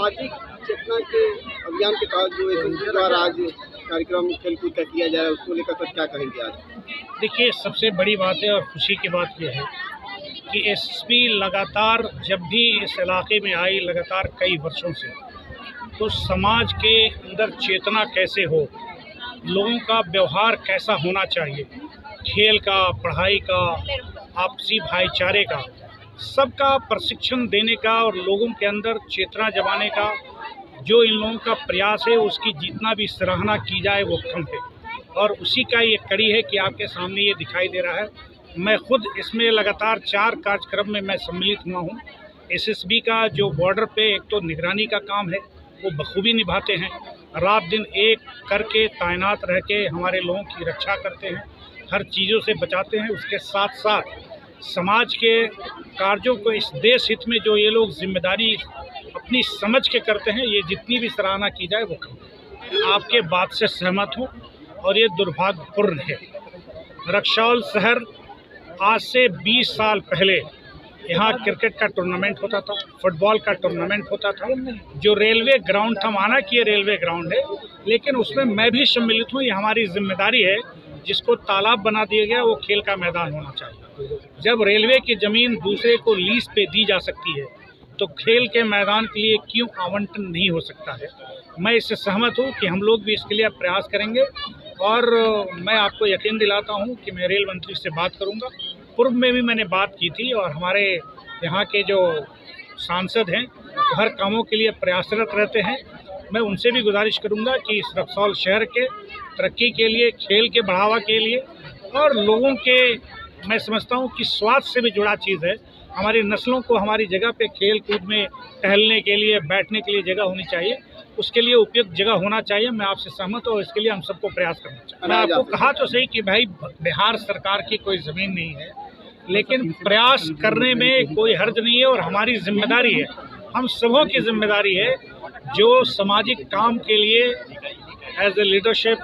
सामाजिक चेतना के अभियान के तहत जो एसएसबी द्वारा आज कार्यक्रम खेलकूद का किया जा रहा है, उसको लेकर सर क्या कहेंगे आज? देखिए, सबसे बड़ी बात है और खुशी की बात यह है कि एसएसबी लगातार जब भी इस इलाके में आई, लगातार कई वर्षों से, तो समाज के अंदर चेतना कैसे हो, लोगों का व्यवहार कैसा होना चाहिए, खेल का, पढ़ाई का, आपसी भाईचारे का, सबका प्रशिक्षण देने का और लोगों के अंदर चेतना जगाने का जो इन लोगों का प्रयास है, उसकी जितना भी सराहना की जाए वो कम है। और उसी का ये कड़ी है कि आपके सामने ये दिखाई दे रहा है। मैं खुद इसमें लगातार 4 कार्यक्रम में मैं सम्मिलित हुआ हूँ। एसएसबी का जो बॉर्डर पे एक तो निगरानी का काम है, वो बखूबी निभाते हैं, रात दिन एक करके तैनात रह के हमारे लोगों की रक्षा करते हैं, हर चीज़ों से बचाते हैं। उसके साथ साथ समाज के कार्यों को इस देश हित में जो ये लोग जिम्मेदारी अपनी समझ के करते हैं, ये जितनी भी सराहना की जाए वो कम। आपके बात से सहमत हूँ और ये दुर्भाग्यपूर्ण है। रक्सौल शहर आज से 20 साल पहले यहाँ क्रिकेट का टूर्नामेंट होता था, फुटबॉल का टूर्नामेंट होता था। जो रेलवे ग्राउंड था, माना कि ये रेलवे ग्राउंड है, लेकिन उसमें मैं भी सम्मिलित हूँ। ये हमारी जिम्मेदारी है। जिसको तालाब बना दिया गया वो खेल का मैदान होना चाहिए। जब रेलवे की ज़मीन दूसरे को लीज पे दी जा सकती है तो खेल के मैदान के लिए क्यों आवंटन नहीं हो सकता है। मैं इससे सहमत हूँ कि हम लोग भी इसके लिए प्रयास करेंगे और मैं आपको यकीन दिलाता हूँ कि मैं रेल मंत्री से बात करूँगा। पूर्व में भी मैंने बात की थी और हमारे यहाँ के जो सांसद हैं वो हर कामों के लिए प्रयासरत रहते हैं। मैं उनसे भी गुजारिश करूँगा कि इस रक्सौल शहर के तरक्की के लिए, खेल के बढ़ावा के लिए और लोगों के, मैं समझता हूँ कि स्वास्थ्य से भी जुड़ा चीज़ है। हमारी नस्लों को हमारी जगह पे खेल कूद में टहलने के लिए, बैठने के लिए जगह होनी चाहिए, उसके लिए उपयुक्त जगह होना चाहिए। मैं आपसे सहमत हूँ और इसके लिए हम सबको प्रयास करना चाहिए। मैं आपको कहा तो सही कि भाई बिहार सरकार की कोई ज़मीन नहीं है, लेकिन प्रयास करने में कोई हर्ज नहीं है और हमारी जिम्मेदारी है, हम सबों की जिम्मेदारी है जो सामाजिक काम के लिए एज ए लीडरशिप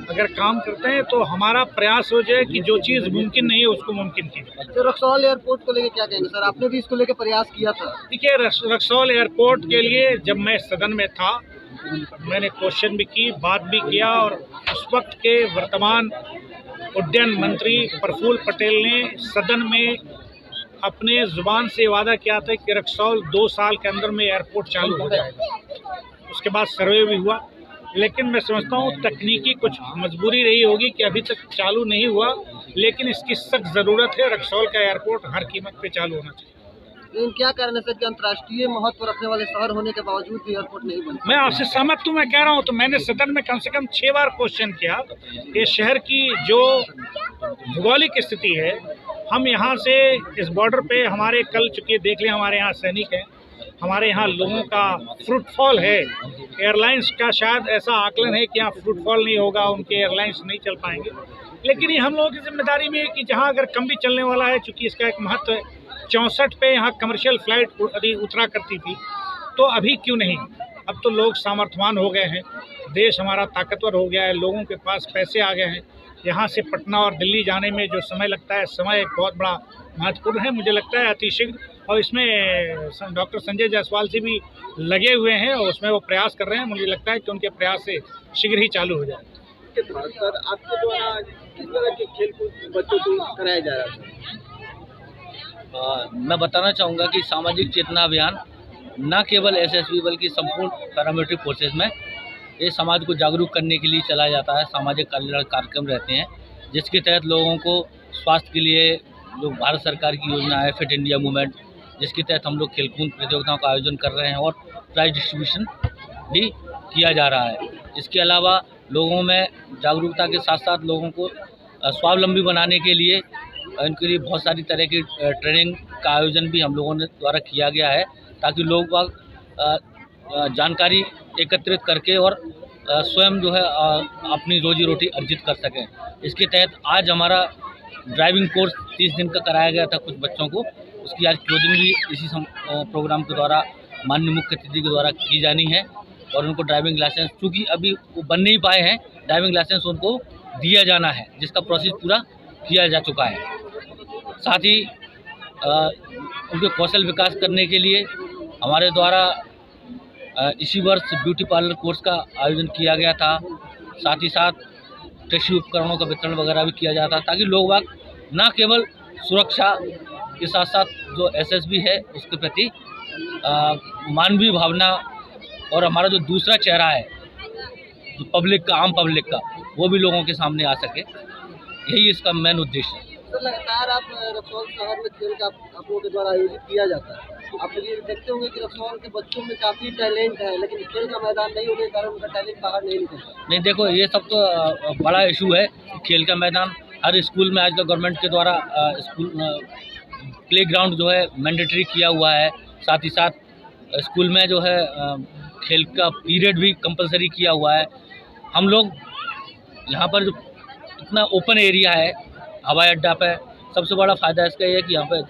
अगर काम करते हैं तो हमारा प्रयास हो जाए कि जो चीज़ मुमकिन नहीं है उसको मुमकिन की जाए। तो रक्सौल एयरपोर्ट को लेकर क्या कहेंगे सर? आपने भी इसको लेकर प्रयास किया था। देखिए, रक्सौल एयरपोर्ट के लिए जब मैं सदन में था, मैंने क्वेश्चन भी की, बात भी किया और उस वक्त के वर्तमान उड्डयन मंत्री प्रफुल्ल पटेल ने सदन में अपने ज़ुबान से वादा किया था कि रक्सौल 2 साल के अंदर में एयरपोर्ट चालू हो जाएगा। उसके बाद सर्वे भी हुआ, लेकिन मैं समझता हूँ तकनीकी कुछ मजबूरी रही होगी कि अभी तक चालू नहीं हुआ, लेकिन इसकी सख्त ज़रूरत है। रक्सौल का एयरपोर्ट हर कीमत पे चालू होना चाहिए। लेकिन क्या कारण है सर कि अंतर्राष्ट्रीय महत्व रखने वाले शहर होने के बावजूद भी एयरपोर्ट नहीं बना? मैं आपसे सहमत हूँ। मैं कह रहा हूँ, तो मैंने सदन में कम से कम 6 बार क्वेश्चन किया। ये शहर की जो भौगोलिक स्थिति है, हम यहाँ से इस बॉर्डर पे हमारे कल चुके देख लें, हमारे यहाँ सैनिक हैं, हमारे यहाँ लोगों का फुटफॉल है। एयरलाइंस का शायद ऐसा आकलन है कि यहाँ फुटफॉल नहीं होगा, उनके एयरलाइंस नहीं चल पाएंगे, लेकिन ये हम लोगों की जिम्मेदारी में है कि जहाँ अगर कम भी चलने वाला है, चूँकि इसका एक महत्व है। 64 पे यहाँ कमर्शियल फ्लाइट उतरा करती थी, तो अभी क्यों नहीं? अब तो लोग सामर्थ्यवान हो गए हैं, देश हमारा ताकतवर हो गया है, लोगों के पास पैसे आ गए हैं। यहाँ से पटना और दिल्ली जाने में जो समय लगता है, समय एक बहुत बड़ा महत्वपूर्ण है। मुझे लगता है अतिशीघ्र, और इसमें डॉक्टर संजय जायसवाल जी भी लगे हुए हैं और उसमें वो प्रयास कर रहे हैं। मुझे लगता है कि उनके प्रयास से शीघ्र ही चालू हो जाए। सर, आपके द्वारा किस तरह के खेल कूद बच्चों को कराया जा रहा है? मैं बताना चाहूँगा कि सामाजिक चेतना अभियान न केवल एसएसबी बल्कि संपूर्ण पैरामिलिट्री फोर्सेज में ये समाज को जागरूक करने के लिए चलाया जाता है। सामाजिक कल्याण कार्यक्रम रहते हैं जिसके तहत लोगों को स्वास्थ्य के लिए जो भारत सरकार की योजना है फिट इंडिया मूवमेंट, जिसके तहत हम लोग खेलकूद प्रतियोगिताओं का आयोजन कर रहे हैं और प्राइज डिस्ट्रीब्यूशन भी किया जा रहा है। इसके अलावा लोगों में जागरूकता के साथ साथ लोगों को स्वावलंबी बनाने के लिए इनके लिए बहुत सारी तरह की ट्रेनिंग का आयोजन भी हम लोगों ने द्वारा किया गया है, ताकि लोग जानकारी एकत्रित करके और स्वयं जो है अपनी रोजी रोटी अर्जित कर सकें। इसके तहत आज हमारा ड्राइविंग कोर्स 30 दिन का कराया गया था कुछ बच्चों को, उसकी आज क्लोजिंग भी इसी प्रोग्राम के द्वारा माननीय मुख्य अतिथि के द्वारा की जानी है और उनको ड्राइविंग लाइसेंस, चूँकि अभी वो बन नहीं पाए हैं, ड्राइविंग लाइसेंस उनको दिया जाना है, जिसका प्रोसेस पूरा किया जा चुका है। साथ ही उनके कौशल विकास करने के लिए हमारे द्वारा इसी वर्ष ब्यूटी पार्लर कोर्स का आयोजन किया गया था। साथ ही साथ कृषि उपकरणों का वितरण वगैरह भी किया जाता है, ताकि लोग बाग न केवल सुरक्षा के साथ साथ जो एसएसबी है उसके प्रति मानवीय भावना और हमारा जो दूसरा चेहरा है जो पब्लिक का, आम पब्लिक का, वो भी लोगों के सामने आ सके। यही इसका मेन उद्देश्य है। तो लगातार आप रक्सौल शहर में खेल का आप लोगों के द्वारा आयोजित किया जाता है। आप ये देखते होंगे कि रक्सौल के बच्चों में काफ़ी टैलेंट है, लेकिन खेल का मैदान नहीं होने के कारण उनका टैलेंट बाहर नहीं निकलता। नहीं, देखो ये सब तो बड़ा इशू है। खेल का मैदान हर स्कूल में आज तो गवर्नमेंट के द्वारा स्कूल प्ले ग्राउंड जो है मैंडेटरी किया हुआ है। साथ ही साथ स्कूल में जो है खेल का पीरियड भी कंपलसरी किया हुआ है। हम लोग यहाँ पर जो इतना ओपन एरिया है हवाई अड्डा पे, सबसे बड़ा फ़ायदा इसका ये है कि यहाँ पर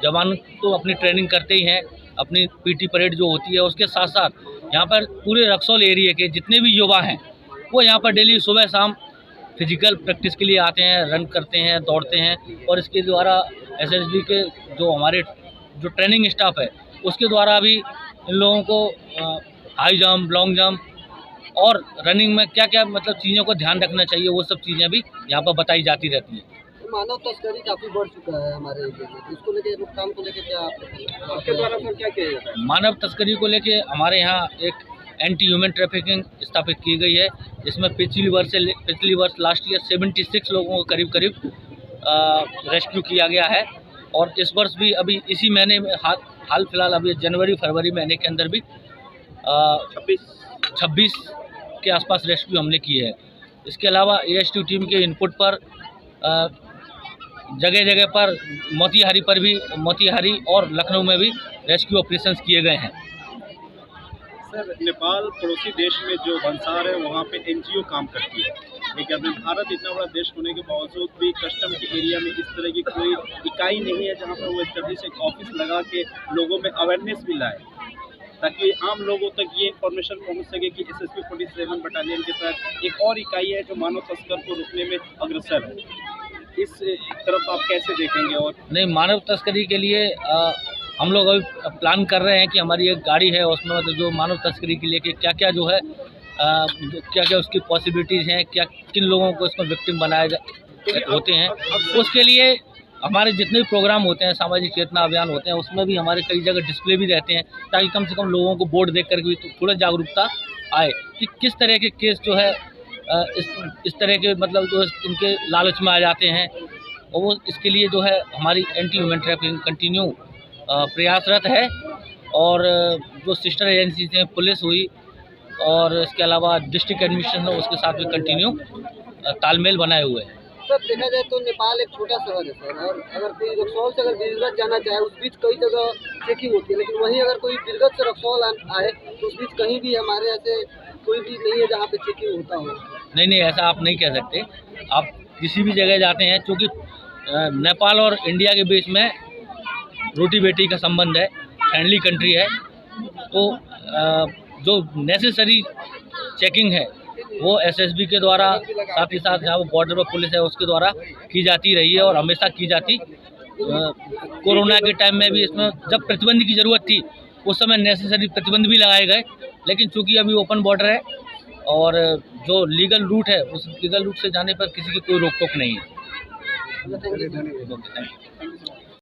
जवान तो अपनी ट्रेनिंग करते ही हैं, अपनी पीटी परेड जो होती है उसके साथ साथ यहाँ पर पूरे रक्सौल एरिया के जितने भी युवा हैं वो यहाँ पर डेली सुबह शाम फिजिकल प्रैक्टिस के लिए आते हैं, रन करते हैं, दौड़ते हैं। और इसके द्वारा एसएसबी के जो हमारे जो ट्रेनिंग स्टाफ है उसके द्वारा भी इन लोगों को हाई जंप, लॉन्ग जंप और रनिंग में क्या क्या मतलब चीज़ों को ध्यान रखना चाहिए, वो सब चीज़ें भी यहाँ पर बताई जाती रहती हैं। मानव तस्करी काफ़ी बढ़ चुका है हमारे एरिया में, इसको लेके रोकथाम को लेके क्या आपके द्वारा सर क्या किया जाता है? मानव तस्करी को लेके हमारे यहाँ एक एंटी ह्यूमन ट्रैफिकिंग स्थापित की गई है, जिसमें पिछली वर्ष लास्ट ईयर 76 लोगों को करीब रेस्क्यू किया गया है। और इस वर्ष भी अभी इसी महीने में हाल फिलहाल अभी जनवरी-फरवरी महीने के अंदर भी 26 के आसपास रेस्क्यू हमने किए हैं। इसके अलावा एएसटी टीम के इनपुट पर जगह जगह पर मोतिहारी और लखनऊ में भी रेस्क्यू ऑपरेशंस किए गए हैं। सर, नेपाल पड़ोसी देश में जो भंसार है वहाँ पे एनजीओ काम करती है, लेकिन अपने भारत इतना बड़ा देश होने के बावजूद भी कस्टम के एरिया में इस तरह की कोई इकाई नहीं है जहाँ पर वो एस्टेब्लिश एक ऑफिस लगा के लोगों में अवेयरनेस भी लाए, ताकि आम लोगों तक ये इन्फॉर्मेशन पहुँच सके कि SSB 47 बटालियन के तहत एक और इकाई है जो मानव तस्कर को रोकने में अग्रसर है। इस तरफ आप कैसे देखेंगे? और नहीं, मानव तस्करी के लिए हम लोग अभी प्लान कर रहे हैं कि हमारी एक गाड़ी है उसमें मतलब जो मानव तस्करी के लिए कि क्या क्या जो है क्या क्या उसकी पॉसिबिलिटीज़ हैं, क्या किन लोगों को इसमें विक्टिम बनाए होते हैं। उसके लिए हमारे जितने भी प्रोग्राम होते हैं, सामाजिक चेतना अभियान होते हैं, उसमें भी हमारे कई जगह डिस्प्ले भी रहते हैं, ताकि कम से कम लोगों को बोर्ड देख कर भी थोड़ा जागरूकता आए कि किस तरह के केस जो है इस तरह के मतलब जो इनके लालच में आ जाते हैं। और वो इसके लिए जो है हमारी एंटी ह्यूमन ट्रैफिकिंग कंटिन्यू प्रयासरत है। और जो सिस्टर एजेंसी हैं, पुलिस हुई और इसके अलावा डिस्ट्रिक्ट एडमिनिस्ट्रेशन है, उसके साथ भी कंटिन्यू तालमेल बनाए हुए हैं। सर, देखा जाए तो नेपाल एक छोटा शहर है सर, और अगर कोई रक्सौल से अगर बीरगंज जाना चाहे उस बीच कई जगह चेकिंग होती है, लेकिन वहीं अगर कोई बीरगंज से रक्सौल आए तो उस बीच कहीं भी हमारे ऐसे कोई भी नहीं है जहाँ पे चेकिंग होता हो। नहीं, ऐसा आप नहीं कह सकते। आप किसी भी जगह जाते हैं, क्योंकि नेपाल और इंडिया के बीच में रोटी बेटी का संबंध है, फ्रेंडली कंट्री है, तो जो नेसेसरी चेकिंग है वो एसएसबी के द्वारा, साथ ही साथ जहाँ बॉर्डर पर पुलिस है उसके द्वारा की जाती रही है और हमेशा की जाती। कोरोना के टाइम में भी इसमें जब प्रतिबंध की ज़रूरत थी उस समय नेसेसरी प्रतिबंध भी लगाए गए, लेकिन चूंकि अभी ओपन बॉर्डर है और जो लीगल रूट है उस लीगल रूट से जाने पर किसी की कोई रोक टोक नहीं है। Thank you. Thank you.